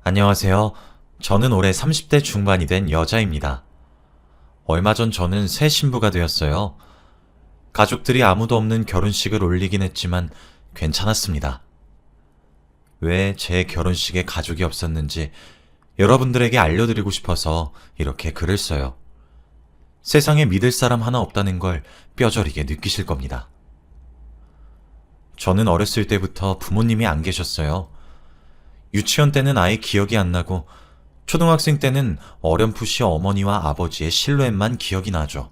안녕하세요. 저는 올해 30대 중반이 된 여자입니다. 얼마 전 저는 새 신부가 되었어요. 가족들이 아무도 없는 결혼식을 올리긴 했지만 괜찮았습니다. 왜 제 결혼식에 가족이 없었는지 여러분들에게 알려드리고 싶어서 이렇게 글을 써요. 세상에 믿을 사람 하나 없다는 걸 뼈저리게 느끼실 겁니다. 저는 어렸을 때부터 부모님이 안 계셨어요. 유치원 때는 아예 기억이 안 나고 초등학생 때는 어렴풋이 어머니와 아버지의 실루엣만 기억이 나죠.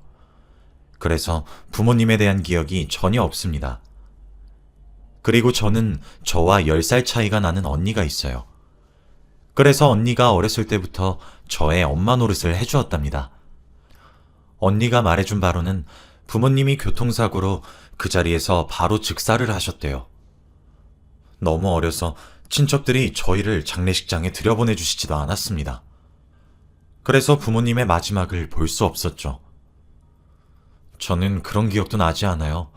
그래서 부모님에 대한 기억이 전혀 없습니다. 그리고 저는 저와 10살 차이가 나는 언니가 있어요. 그래서 언니가 어렸을 때부터 저의 엄마 노릇을 해주었답니다. 언니가 말해준 바로는 부모님이 교통사고로 그 자리에서 바로 즉사를 하셨대요. 너무 어려서 친척들이 저희를 장례식장에 들여보내주시지도 않았습니다. 그래서 부모님의 마지막을 볼 수 없었죠. 저는 그런 기억도 나지 않아요.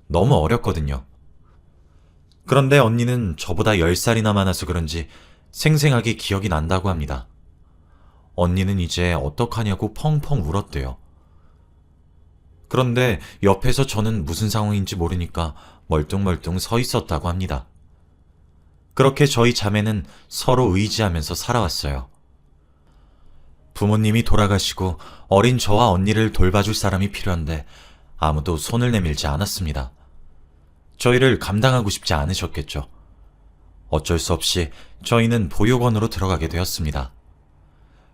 너무 어렸거든요. 그런데 언니는 저보다 10살이나 많아서 그런지 생생하게 기억이 난다고 합니다. 언니는 이제 어떡하냐고 펑펑 울었대요. 그런데 옆에서 저는 무슨 상황인지 모르니까 멀뚱멀뚱 서 있었다고 합니다. 그렇게 저희 자매는 서로 의지하면서 살아왔어요. 부모님이 돌아가시고 어린 저와 언니를 돌봐줄 사람이 필요한데 아무도 손을 내밀지 않았습니다. 저희를 감당하고 싶지 않으셨겠죠. 어쩔 수 없이 저희는 보육원으로 들어가게 되었습니다.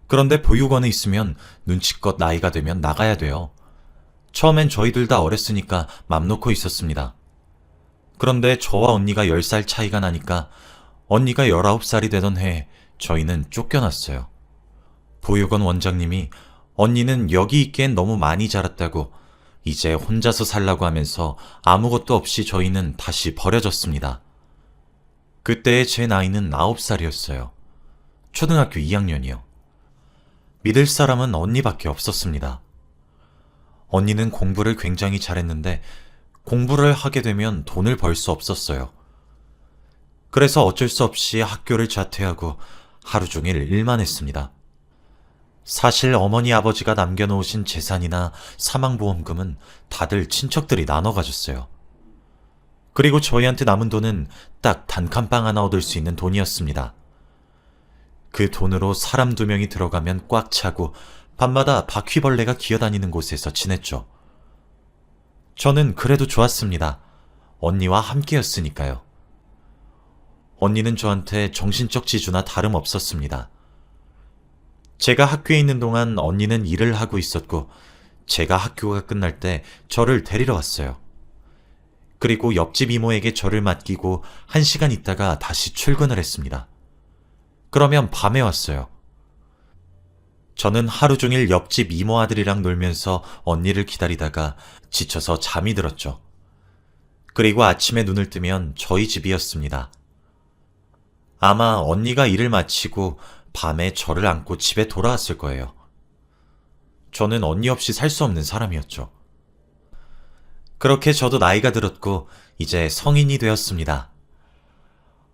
그런데 보육원에 있으면 눈치껏 나이가 되면 나가야 돼요. 처음엔 저희들 다 어렸으니까 맘 놓고 있었습니다. 그런데 저와 언니가 10살 차이가 나니까 언니가 19살이 되던 해에 저희는 쫓겨났어요. 보육원 원장님이 언니는 여기 있기엔 너무 많이 자랐다고 이제 혼자서 살라고 하면서 아무것도 없이 저희는 다시 버려졌습니다. 그때의 제 나이는 9살이었어요. 초등학교 2학년이요. 믿을 사람은 언니밖에 없었습니다. 언니는 공부를 굉장히 잘했는데 공부를 하게 되면 돈을 벌 수 없었어요. 그래서 어쩔 수 없이 학교를 자퇴하고 하루 종일 일만 했습니다. 사실 어머니 아버지가 남겨놓으신 재산이나 사망보험금은 다들 친척들이 나눠 가졌어요. 그리고 저희한테 남은 돈은 딱 단칸방 하나 얻을 수 있는 돈이었습니다. 그 돈으로 사람 2명이 들어가면 꽉 차고 밤마다 바퀴벌레가 기어다니는 곳에서 지냈죠. 저는 그래도 좋았습니다. 언니와 함께였으니까요. 언니는 저한테 정신적 지주나 다름없었습니다. 제가 학교에 있는 동안 언니는 일을 하고 있었고 제가 학교가 끝날 때 저를 데리러 왔어요. 그리고 옆집 이모에게 저를 맡기고 1시간 있다가 다시 출근을 했습니다. 그러면 밤에 왔어요. 저는 하루 종일 옆집 이모 아들이랑 놀면서 언니를 기다리다가 지쳐서 잠이 들었죠. 그리고 아침에 눈을 뜨면 저희 집이었습니다. 아마 언니가 일을 마치고 밤에 저를 안고 집에 돌아왔을 거예요. 저는 언니 없이 살 수 없는 사람이었죠. 그렇게 저도 나이가 들었고 이제 성인이 되었습니다.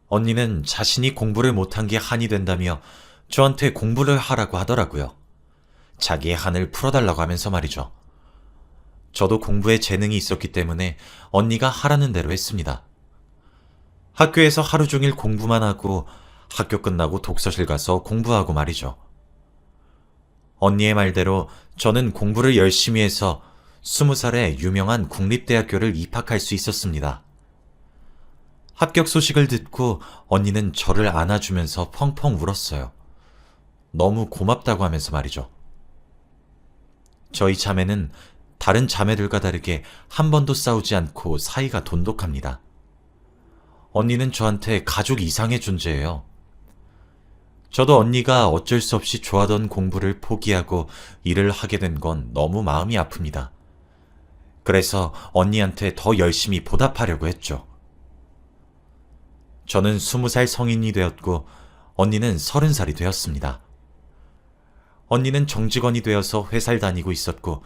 언니는 자신이 공부를 못한 게 한이 된다며 저한테 공부를 하라고 하더라고요. 자기의 한을 풀어달라고 하면서 말이죠. 저도 공부에 재능이 있었기 때문에 언니가 하라는 대로 했습니다. 학교에서 하루 종일 공부만 하고 학교 끝나고 독서실 가서 공부하고 말이죠. 언니의 말대로 저는 공부를 열심히 해서 20살에 유명한 국립대학교를 입학할 수 있었습니다. 합격 소식을 듣고 언니는 저를 안아주면서 펑펑 울었어요. 너무 고맙다고 하면서 말이죠. 저희 자매는 다른 자매들과 다르게 한 번도 싸우지 않고 사이가 돈독합니다. 언니는 저한테 가족 이상의 존재예요. 저도 언니가 어쩔 수 없이 좋아하던 공부를 포기하고 일을 하게 된 건 너무 마음이 아픕니다. 그래서 언니한테 더 열심히 보답하려고 했죠. 저는 20살 성인이 되었고 언니는 30살이 되었습니다. 언니는 정직원이 되어서 회사를 다니고 있었고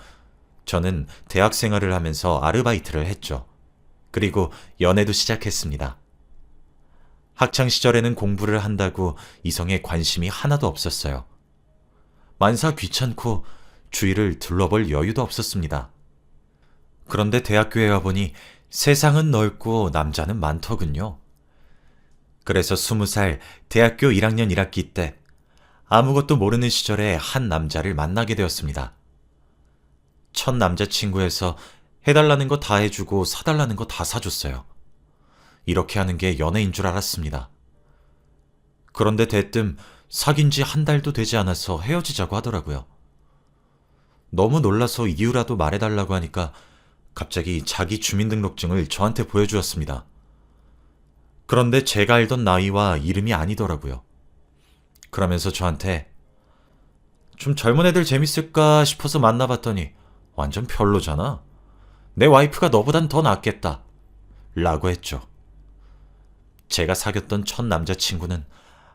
저는 대학 생활을 하면서 아르바이트를 했죠. 그리고 연애도 시작했습니다. 학창 시절에는 공부를 한다고 이성에 관심이 하나도 없었어요. 만사 귀찮고 주위를 둘러볼 여유도 없었습니다. 그런데 대학교에 와보니 세상은 넓고 남자는 많더군요. 그래서 20살 대학교 1학년 1학기 때 아무것도 모르는 시절에 한 남자를 만나게 되었습니다. 첫 남자친구에서 해달라는 거 다 해주고 사달라는 거 다 사줬어요. 이렇게 하는 게 연애인 줄 알았습니다. 그런데 대뜸 사귄 지 한 달도 되지 않아서 헤어지자고 하더라고요. 너무 놀라서 이유라도 말해달라고 하니까 갑자기 자기 주민등록증을 저한테 보여주었습니다. 그런데 제가 알던 나이와 이름이 아니더라고요. 그러면서 저한테 좀 젊은 애들 재밌을까 싶어서 만나봤더니 완전 별로잖아. 내 와이프가 너보단 더 낫겠다. 라고 했죠. 제가 사귀었던 첫 남자친구는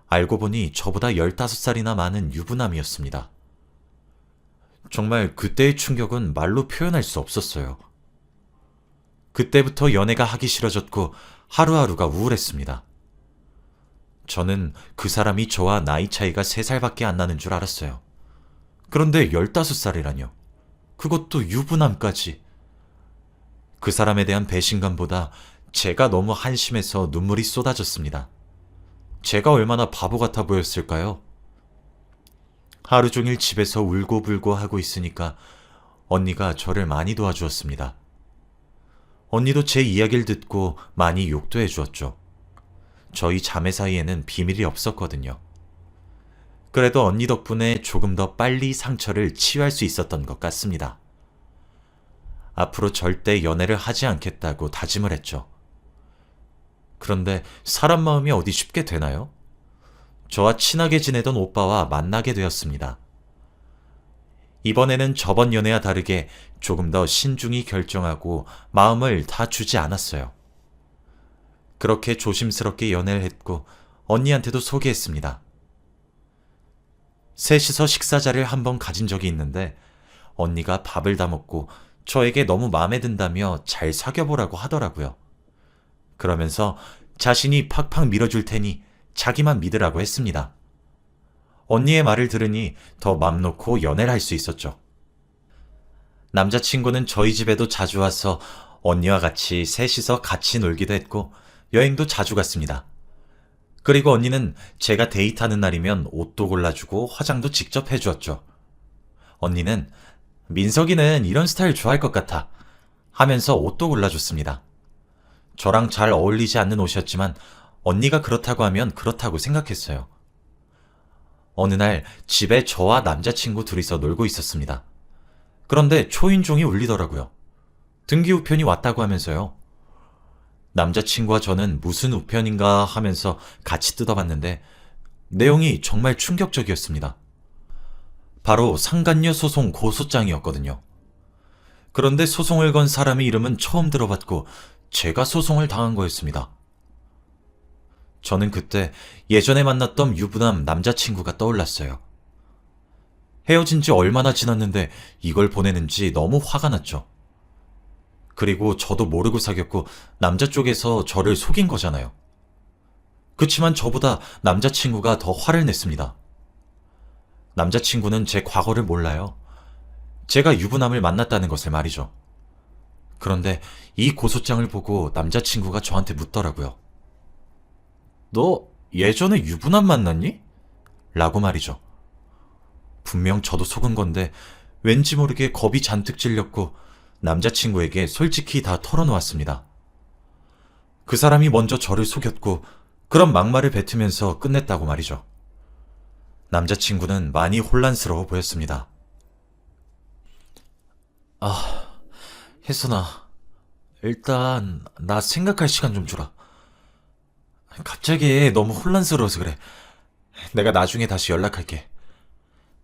알고 보니 저보다 15살이나 많은 유부남이었습니다. 정말 그때의 충격은 말로 표현할 수 없었어요. 그때부터 연애가 하기 싫어졌고 하루하루가 우울했습니다. 저는 그 사람이 저와 나이 차이가 3살밖에 안 나는 줄 알았어요. 그런데 15살이라뇨. 그것도 유부남까지. 그 사람에 대한 배신감보다 제가 너무 한심해서 눈물이 쏟아졌습니다. 제가 얼마나 바보 같아 보였을까요? 하루 종일 집에서 울고불고 하고 있으니까 언니가 저를 많이 도와주었습니다. 언니도 제 이야기를 듣고 많이 욕도 해주었죠. 저희 자매 사이에는 비밀이 없었거든요. 그래도 언니 덕분에 조금 더 빨리 상처를 치유할 수 있었던 것 같습니다. 앞으로 절대 연애를 하지 않겠다고 다짐을 했죠. 그런데 사람 마음이 어디 쉽게 되나요? 저와 친하게 지내던 오빠와 만나게 되었습니다. 이번에는 저번 연애와 다르게 조금 더 신중히 결정하고 마음을 다 주지 않았어요. 그렇게 조심스럽게 연애를 했고 언니한테도 소개했습니다. 셋이서 식사 자리를 한번 가진 적이 있는데 언니가 밥을 다 먹고 저에게 너무 마음에 든다며 잘 사귀어보라고 하더라고요. 그러면서 자신이 팍팍 밀어줄 테니 자기만 믿으라고 했습니다. 언니의 말을 들으니 더 맘 놓고 연애를 할 수 있었죠. 남자친구는 저희 집에도 자주 와서 언니와 같이 셋이서 같이 놀기도 했고 여행도 자주 갔습니다. 그리고 언니는 제가 데이트하는 날이면 옷도 골라주고 화장도 직접 해주었죠. 언니는 민석이는 이런 스타일 좋아할 것 같아 하면서 옷도 골라줬습니다. 저랑 잘 어울리지 않는 옷이었지만 언니가 그렇다고 하면 그렇다고 생각했어요. 어느 날 집에 저와 남자친구 둘이서 놀고 있었습니다. 그런데 초인종이 울리더라고요. 등기 우편이 왔다고 하면서요. 남자친구와 저는 무슨 우편인가 하면서 같이 뜯어봤는데 내용이 정말 충격적이었습니다. 바로 상간녀 소송 고소장이었거든요. 그런데 소송을 건 사람의 이름은 처음 들어봤고 제가 소송을 당한 거였습니다. 저는 그때 예전에 만났던 유부남 남자친구가 떠올랐어요. 헤어진 지 얼마나 지났는데 이걸 보내는지 너무 화가 났죠. 그리고 저도 모르고 사귀었고 남자 쪽에서 저를 속인 거잖아요. 그치만 저보다 남자친구가 더 화를 냈습니다. 남자친구는 제 과거를 몰라요. 제가 유부남을 만났다는 것을 말이죠. 그런데 이 고소장을 보고 남자친구가 저한테 묻더라고요. 너 예전에 유부남 만났니? 라고 말이죠. 분명 저도 속은 건데 왠지 모르게 겁이 잔뜩 질렸고 남자친구에게 솔직히 다 털어놓았습니다. 그 사람이 먼저 저를 속였고 그런 막말을 뱉으면서 끝냈다고 말이죠. 남자친구는 많이 혼란스러워 보였습니다. 혜선아, 일단 나 생각할 시간 좀 주라. 갑자기 너무 혼란스러워서 그래. 내가 나중에 다시 연락할게.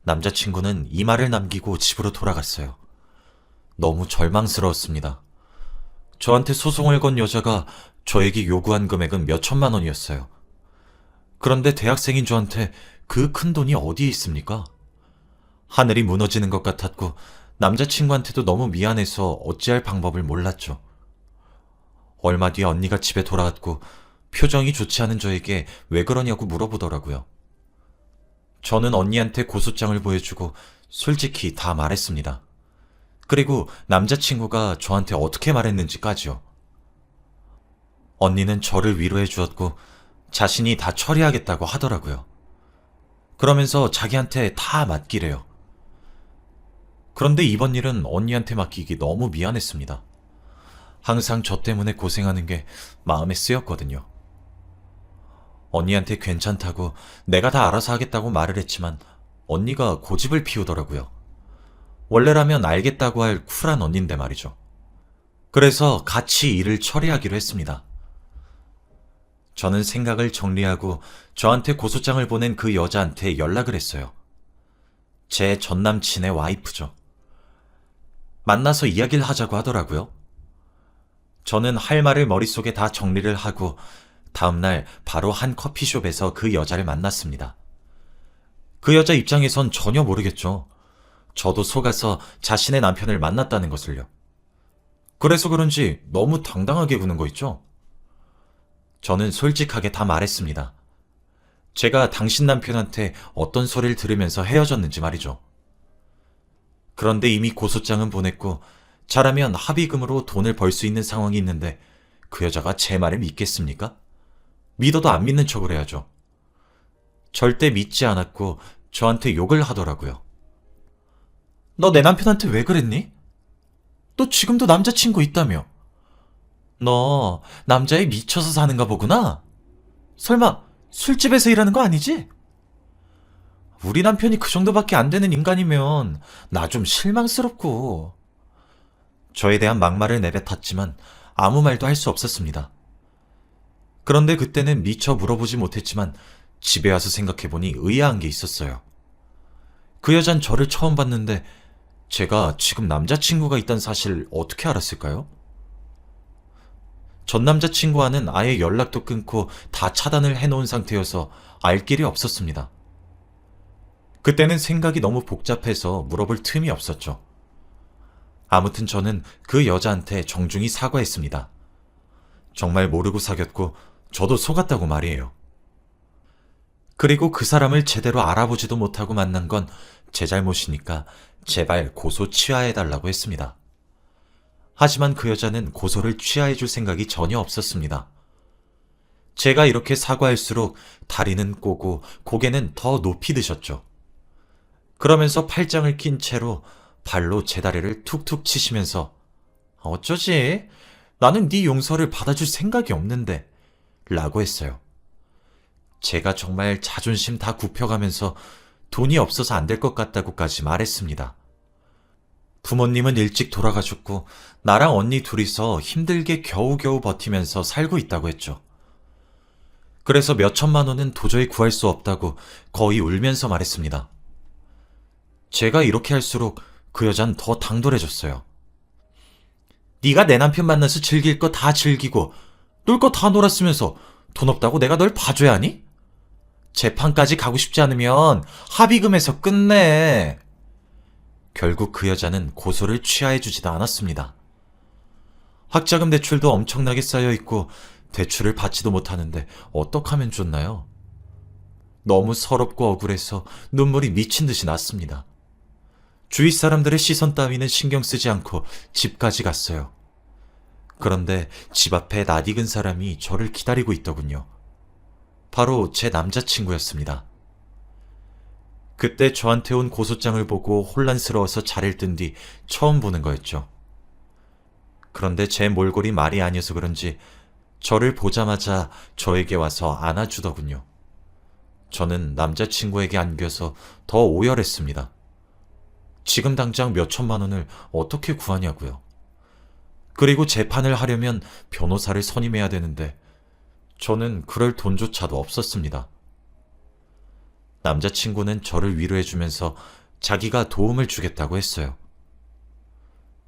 남자친구는 이 말을 남기고 집으로 돌아갔어요. 너무 절망스러웠습니다. 저한테 소송을 건 여자가 저에게 요구한 금액은 몇 천만 원이었어요. 그런데 대학생인 저한테 그 큰 돈이 어디에 있습니까? 하늘이 무너지는 것 같았고 남자친구한테도 너무 미안해서 어찌할 방법을 몰랐죠. 얼마 뒤에 언니가 집에 돌아왔고 표정이 좋지 않은 저에게 왜 그러냐고 물어보더라고요. 저는 언니한테 고소장을 보여주고 솔직히 다 말했습니다. 그리고 남자친구가 저한테 어떻게 말했는지까지요. 언니는 저를 위로해 주었고 자신이 다 처리하겠다고 하더라고요. 그러면서 자기한테 다 맡기래요. 그런데 이번 일은 언니한테 맡기기 너무 미안했습니다. 항상 저 때문에 고생하는 게 마음에 쓰였거든요. 언니한테 괜찮다고 내가 다 알아서 하겠다고 말을 했지만 언니가 고집을 피우더라고요. 원래라면 알겠다고 할 쿨한 언니인데 말이죠. 그래서 같이 일을 처리하기로 했습니다. 저는 생각을 정리하고 저한테 고소장을 보낸 그 여자한테 연락을 했어요. 제 전남친의 와이프죠. 만나서 이야기를 하자고 하더라고요. 저는 할 말을 머릿속에 다 정리를 하고 다음날 바로 한 커피숍에서 그 여자를 만났습니다. 그 여자 입장에선 전혀 모르겠죠. 저도 속아서 자신의 남편을 만났다는 것을요. 그래서 그런지 너무 당당하게 구는 거 있죠? 저는 솔직하게 다 말했습니다. 제가 당신 남편한테 어떤 소리를 들으면서 헤어졌는지 말이죠. 그런데 이미 고소장은 보냈고 잘하면 합의금으로 돈을 벌 수 있는 상황이 있는데 그 여자가 제 말을 믿겠습니까? 믿어도 안 믿는 척을 해야죠. 절대 믿지 않았고 저한테 욕을 하더라고요. 너 내 남편한테 왜 그랬니? 너 지금도 남자친구 있다며? 너 남자에 미쳐서 사는가 보구나? 설마 술집에서 일하는 거 아니지? 우리 남편이 그 정도밖에 안 되는 인간이면 나 좀 실망스럽고. 저에 대한 막말을 내뱉었지만 아무 말도 할 수 없었습니다. 그런데 그때는 미처 물어보지 못했지만 집에 와서 생각해보니 의아한 게 있었어요. 그 여잔 저를 처음 봤는데 제가 지금 남자친구가 있다는 사실 어떻게 알았을까요? 전 남자친구와는 아예 연락도 끊고 다 차단을 해놓은 상태여서 알 길이 없었습니다. 그때는 생각이 너무 복잡해서 물어볼 틈이 없었죠. 아무튼 저는 그 여자한테 정중히 사과했습니다. 정말 모르고 사귀었고 저도 속았다고 말이에요. 그리고 그 사람을 제대로 알아보지도 못하고 만난 건 제 잘못이니까 제발 고소 취하해달라고 했습니다. 하지만 그 여자는 고소를 취하해줄 생각이 전혀 없었습니다. 제가 이렇게 사과할수록 다리는 꼬고 고개는 더 높이 드셨죠. 그러면서 팔짱을 낀 채로 발로 제 다리를 툭툭 치시면서 어쩌지? 나는 네 용서를 받아줄 생각이 없는데 라고 했어요. 제가 정말 자존심 다 굽혀가면서 돈이 없어서 안 될 것 같다고까지 말했습니다. 부모님은 일찍 돌아가셨고 나랑 언니 둘이서 힘들게 겨우겨우 버티면서 살고 있다고 했죠. 그래서 몇 천만 원은 도저히 구할 수 없다고 거의 울면서 말했습니다. 제가 이렇게 할수록 그 여잔 더 당돌해졌어요. 네가 내 남편 만나서 즐길 거 다 즐기고 놀 거 다 놀았으면서 돈 없다고 내가 널 봐줘야 하니? 재판까지 가고 싶지 않으면 합의금에서 끝내. 결국 그 여자는 고소를 취하해주지도 않았습니다. 학자금 대출도 엄청나게 쌓여있고 대출을 받지도 못하는데 어떡 하면 좋나요? 너무 서럽고 억울해서 눈물이 미친 듯이 났습니다. 주위 사람들의 시선 따위는 신경 쓰지 않고 집까지 갔어요. 그런데 집 앞에 낯익은 사람이 저를 기다리고 있더군요. 바로 제 남자친구였습니다. 그때 저한테 온 고소장을 보고 혼란스러워서 자리를 뜬 뒤 처음 보는 거였죠. 그런데 제 몰골이 말이 아니어서 그런지 저를 보자마자 저에게 와서 안아주더군요. 저는 남자친구에게 안겨서 더 오열했습니다. 지금 당장 몇 천만 원을 어떻게 구하냐고요. 그리고 재판을 하려면 변호사를 선임해야 되는데 저는 그럴 돈조차도 없었습니다. 남자친구는 저를 위로해주면서 자기가 도움을 주겠다고 했어요.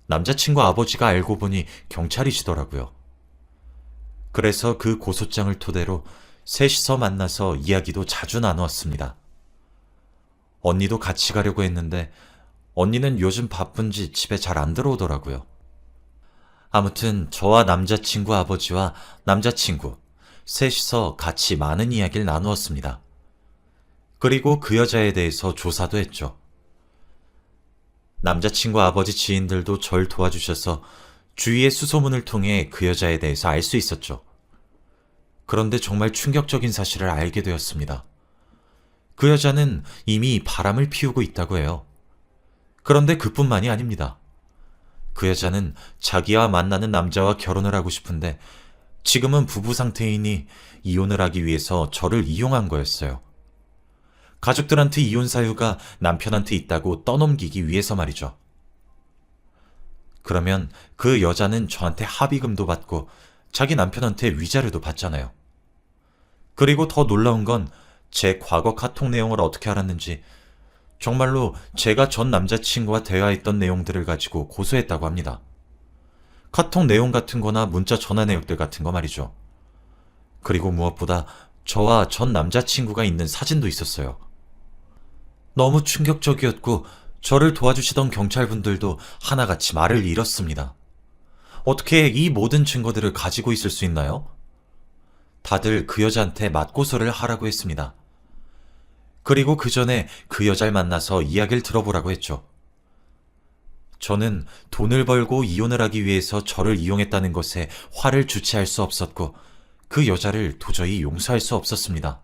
남자친구 아버지가 알고 보니 경찰이시더라고요. 그래서 그 고소장을 토대로 셋이서 만나서 이야기도 자주 나누었습니다. 언니도 같이 가려고 했는데 언니는 요즘 바쁜지 집에 잘 안 들어오더라고요. 아무튼 저와 남자친구 아버지와 남자친구, 셋이서 같이 많은 이야기를 나누었습니다. 그리고 그 여자에 대해서 조사도 했죠. 남자친구 아버지 지인들도 절 도와주셔서 주위의 수소문을 통해 그 여자에 대해서 알 수 있었죠. 그런데 정말 충격적인 사실을 알게 되었습니다. 그 여자는 이미 바람을 피우고 있다고 해요. 그런데 그뿐만이 아닙니다. 그 여자는 자기와 만나는 남자와 결혼을 하고 싶은데 지금은 부부 상태이니 이혼을 하기 위해서 저를 이용한 거였어요. 가족들한테 이혼 사유가 남편한테 있다고 떠넘기기 위해서 말이죠. 그러면 그 여자는 저한테 합의금도 받고 자기 남편한테 위자료도 받잖아요. 그리고 더 놀라운 건 제 과거 카톡 내용을 어떻게 알았는지 정말로 제가 전 남자친구와 대화했던 내용들을 가지고 고소했다고 합니다. 카톡 내용 같은 거나 문자 전화 내역들 같은 거 말이죠. 그리고 무엇보다 저와 전 남자친구가 있는 사진도 있었어요. 너무 충격적이었고 저를 도와주시던 경찰분들도 하나같이 말을 잃었습니다. 어떻게 이 모든 증거들을 가지고 있을 수 있나요? 다들 그 여자한테 맞고소를 하라고 했습니다. 그리고 그 전에 그 여자를 만나서 이야기를 들어보라고 했죠. 저는 돈을 벌고 이혼을 하기 위해서 저를 이용했다는 것에 화를 주체할 수 없었고 그 여자를 도저히 용서할 수 없었습니다.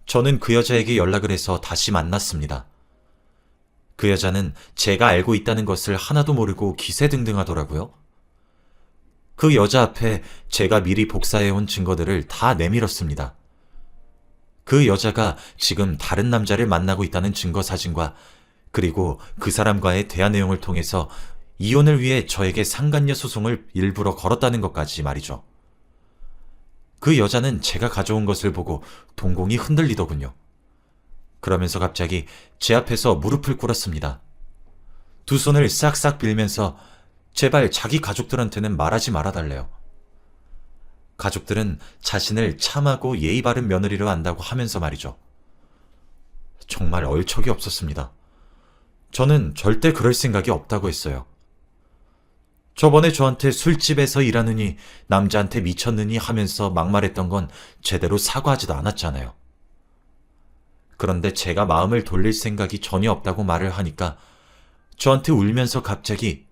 저는 그 여자에게 연락을 해서 다시 만났습니다. 그 여자는 제가 알고 있다는 것을 하나도 모르고 기세등등하더라고요. 그 여자 앞에 제가 미리 복사해온 증거들을 다 내밀었습니다. 그 여자가 지금 다른 남자를 만나고 있다는 증거 사진과 그리고 그 사람과의 대화 내용을 통해서 이혼을 위해 저에게 상간녀 소송을 일부러 걸었다는 것까지 말이죠. 그 여자는 제가 가져온 것을 보고 동공이 흔들리더군요. 그러면서 갑자기 제 앞에서 무릎을 꿇었습니다. 두 손을 싹싹 빌면서 제발 자기 가족들한테는 말하지 말아달래요. 가족들은 자신을 참하고 예의 바른 며느리로 안다고 하면서 말이죠. 정말 얼척이 없었습니다. 저는 절대 그럴 생각이 없다고 했어요. 저번에 저한테 술집에서 일하느니 남자한테 미쳤느니 하면서 막말했던 건 제대로 사과하지도 않았잖아요. 그런데 제가 마음을 돌릴 생각이 전혀 없다고 말을 하니까 저한테 울면서 갑자기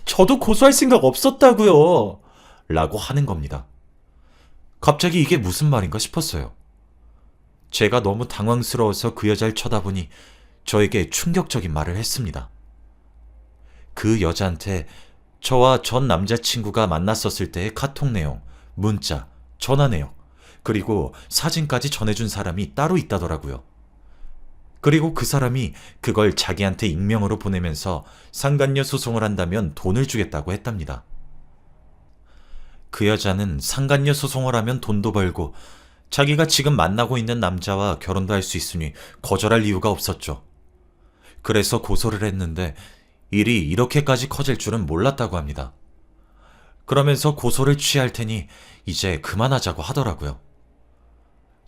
저도 고소할 생각 없었다고요 라고 하는 겁니다. 갑자기 이게 무슨 말인가 싶었어요. 제가 너무 당황스러워서 그 여자를 쳐다보니 저에게 충격적인 말을 했습니다. 그 여자한테 저와 전 남자친구가 만났었을 때의 카톡 내용, 문자, 전화 내용, 그리고 사진까지 전해준 사람이 따로 있다더라고요. 그리고 그 사람이 그걸 자기한테 익명으로 보내면서 상간녀 소송을 한다면 돈을 주겠다고 했답니다. 그 여자는 상간녀 소송을 하면 돈도 벌고 자기가 지금 만나고 있는 남자와 결혼도 할 수 있으니 거절할 이유가 없었죠. 그래서 고소를 했는데 일이 이렇게까지 커질 줄은 몰랐다고 합니다. 그러면서 고소를 취할 테니 이제 그만하자고 하더라고요.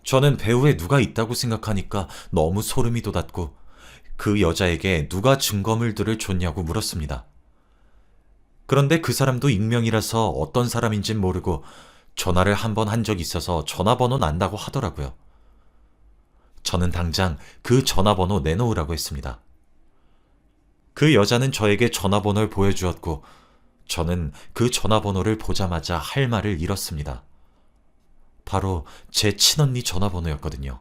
저는 배후에 누가 있다고 생각하니까 너무 소름이 돋았고 그 여자에게 누가 증거물들을 줬냐고 물었습니다. 그런데 그 사람도 익명이라서 어떤 사람인진 모르고 전화를 한 번 한 적이 있어서 전화번호는 안다고 하더라고요. 저는 당장 그 전화번호 내놓으라고 했습니다. 그 여자는 저에게 전화번호를 보여주었고 저는 그 전화번호를 보자마자 할 말을 잃었습니다. 바로 제 친언니 전화번호였거든요.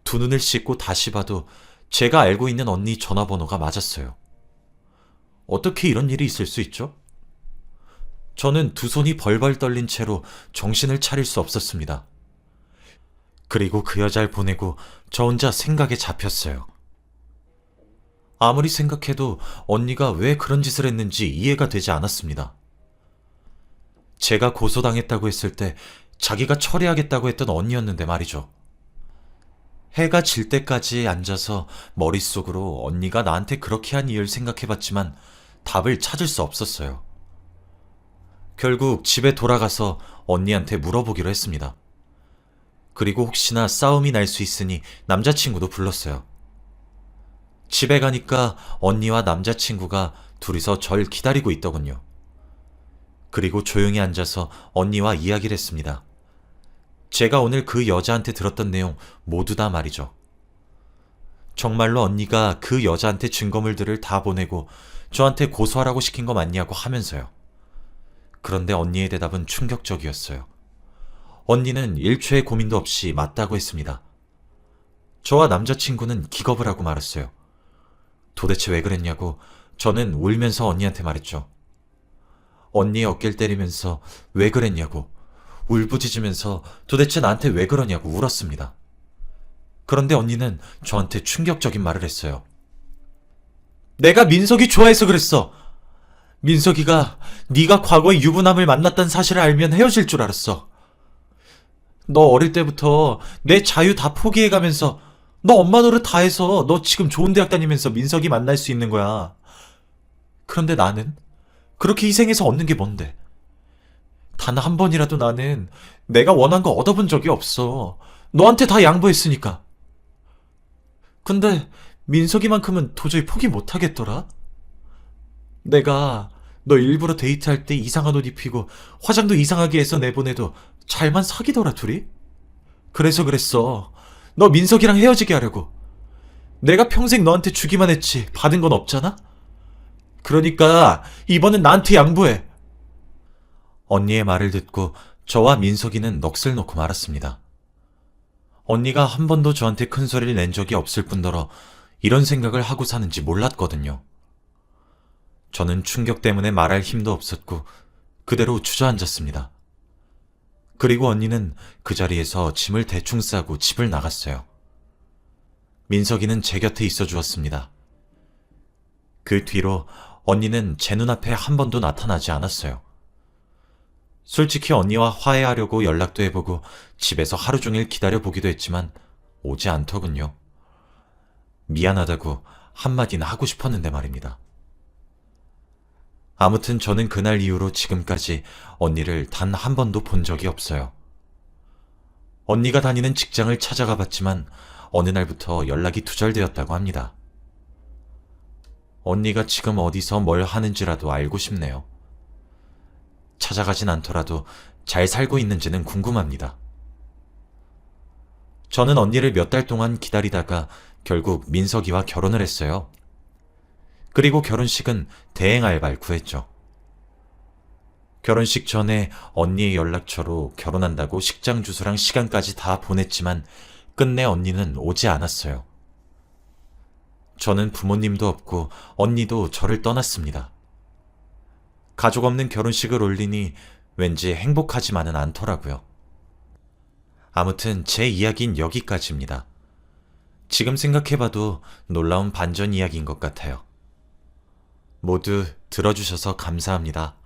두 눈을 씻고 다시 봐도 제가 알고 있는 언니 전화번호가 맞았어요. 어떻게 이런 일이 있을 수 있죠? 저는 두 손이 벌벌 떨린 채로 정신을 차릴 수 없었습니다. 그리고 그 여자를 보내고 저 혼자 생각에 잡혔어요. 아무리 생각해도 언니가 왜 그런 짓을 했는지 이해가 되지 않았습니다. 제가 고소당했다고 했을 때 자기가 처리하겠다고 했던 언니였는데 말이죠. 해가 질 때까지 앉아서 머릿속으로 언니가 나한테 그렇게 한 이유를 생각해봤지만 답을 찾을 수 없었어요. 결국 집에 돌아가서 언니한테 물어보기로 했습니다. 그리고 혹시나 싸움이 날 수 있으니 남자친구도 불렀어요. 집에 가니까 언니와 남자친구가 둘이서 절 기다리고 있더군요. 그리고 조용히 앉아서 언니와 이야기를 했습니다. 제가 오늘 그 여자한테 들었던 내용 모두 다 말이죠. 정말로 언니가 그 여자한테 증거물들을 다 보내고 저한테 고소하라고 시킨 거 맞냐고 하면서요. 그런데 언니의 대답은 충격적이었어요. 언니는 1초의 고민도 없이 맞다고 했습니다. 저와 남자친구는 기겁을 하고 말았어요. 도대체 왜 그랬냐고 저는 울면서 언니한테 말했죠. 언니의 어깨를 때리면서 왜 그랬냐고 울부짖으면서 도대체 나한테 왜 그러냐고 울었습니다. 그런데 언니는 저한테 충격적인 말을 했어요. 내가 민석이 좋아해서 그랬어. 민석이가 네가 과거에 유부남을 만났다는 사실을 알면 헤어질 줄 알았어. 너 어릴 때부터 내 자유 다 포기해가면서 너 엄마 노릇 다 해서 너 지금 좋은 대학 다니면서 민석이 만날 수 있는 거야. 그런데 나는 그렇게 희생해서 얻는 게 뭔데? 단 한 번이라도 나는 내가 원한 거 얻어본 적이 없어. 너한테 다 양보했으니까. 근데 민석이만큼은 도저히 포기 못하겠더라? 내가 너 일부러 데이트할 때 이상한 옷 입히고 화장도 이상하게 해서 내보내도 잘만 사귀더라 둘이? 그래서 그랬어. 너 민석이랑 헤어지게 하려고. 내가 평생 너한테 주기만 했지 받은 건 없잖아? 그러니까 이번엔 나한테 양보해. 언니의 말을 듣고 저와 민석이는 넋을 놓고 말았습니다. 언니가 한 번도 저한테 큰 소리를 낸 적이 없을 뿐더러 이런 생각을 하고 사는지 몰랐거든요. 저는 충격 때문에 말할 힘도 없었고 그대로 주저앉았습니다. 그리고 언니는 그 자리에서 짐을 대충 싸고 집을 나갔어요. 민석이는 제 곁에 있어 주었습니다. 그 뒤로 언니는 제 눈앞에 한 번도 나타나지 않았어요. 솔직히 언니와 화해하려고 연락도 해보고 집에서 하루 종일 기다려보기도 했지만 오지 않더군요. 미안하다고 한마디는 하고 싶었는데 말입니다. 아무튼 저는 그날 이후로 지금까지 언니를 단 한 번도 본 적이 없어요. 언니가 다니는 직장을 찾아가 봤지만 어느 날부터 연락이 두절되었다고 합니다. 언니가 지금 어디서 뭘 하는지라도 알고 싶네요. 찾아가진 않더라도 잘 살고 있는지는 궁금합니다. 저는 언니를 몇 달 동안 기다리다가 결국 민석이와 결혼을 했어요. 그리고 결혼식은 대행 알바를 구했죠. 결혼식 전에 언니의 연락처로 결혼한다고 식장 주소랑 시간까지 다 보냈지만 끝내 언니는 오지 않았어요. 저는 부모님도 없고 언니도 저를 떠났습니다. 가족 없는 결혼식을 올리니 왠지 행복하지만은 않더라고요. 아무튼 제 이야기는 여기까지입니다. 지금 생각해봐도 놀라운 반전 이야기인 것 같아요. 모두 들어주셔서 감사합니다.